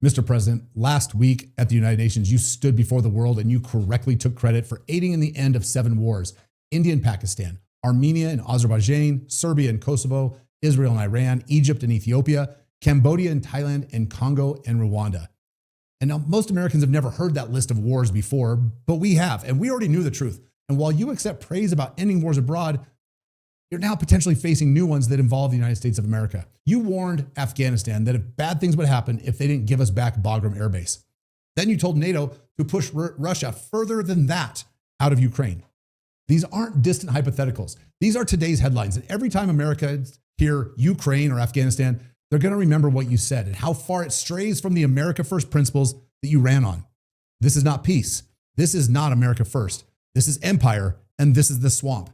Mr. President, last week at the United Nations, you stood before the world and you correctly took credit for aiding in the end of 7 wars: India and Pakistan, Armenia and Azerbaijan, Serbia and Kosovo, Israel and Iran, Egypt and Ethiopia, Cambodia and Thailand, and Congo and Rwanda. And now most Americans have never heard that list of wars before, but we have, and we already knew the truth. And while you accept praise about ending wars abroad, you're now potentially facing new ones that involve the United States of America. You warned Afghanistan that if bad things would happen if they didn't give us back Bagram Air Base. Then you told NATO to push Russia further than that out of Ukraine. These aren't distant hypotheticals. These are today's headlines. And every time Americans hear Ukraine or Afghanistan, they're going to remember what you said and how far it strays from the America First principles that you ran on. This is not peace. This is not America First. This is empire, and this is the swamp.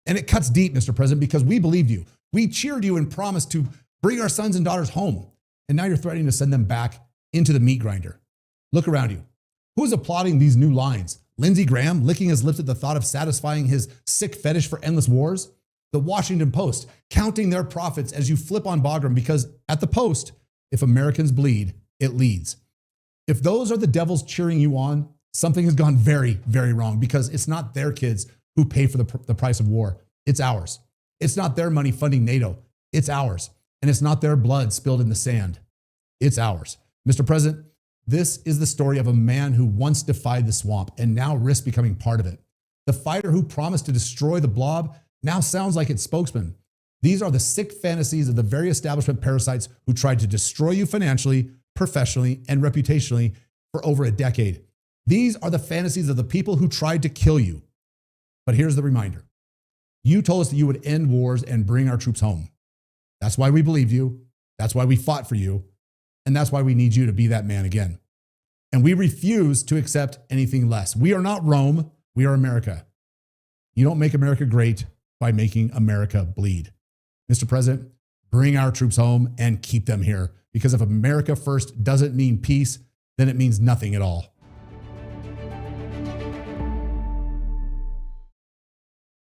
And it cuts deep, Mr. President, because we believed you. We cheered you and promised to bring our sons and daughters home. And now you're threatening to send them back into the meat grinder. Look around you. Who is applauding these new lines? Lindsey Graham licking his lips at the thought of satisfying his sick fetish for endless wars? The Washington Post counting their profits as you flip on Bagram, because at the Post, if Americans bleed, it leads. If those are the devils cheering you on, something has gone very, very wrong, because it's not their kids who pay for the price of war. It's ours. It's not their money funding NATO. It's ours. And it's not their blood spilled in the sand. It's ours. Mr. President, this is the story of a man who once defied the swamp and now risks becoming part of it. The fighter who promised to destroy the blob now sounds like its spokesman. These are the sick fantasies of the very establishment parasites who tried to destroy you financially, professionally, and reputationally for over a decade. These are the fantasies of the people who tried to kill you. But here's the reminder. You told us that you would end wars and bring our troops home. That's why we believed you. That's why we fought for you. And that's why we need you to be that man again. And we refuse to accept anything less. We are not Rome. We are America. You don't make America great by making America bleed. Mr. President, bring our troops home and keep them here. Because if America First doesn't mean peace, then it means nothing at all.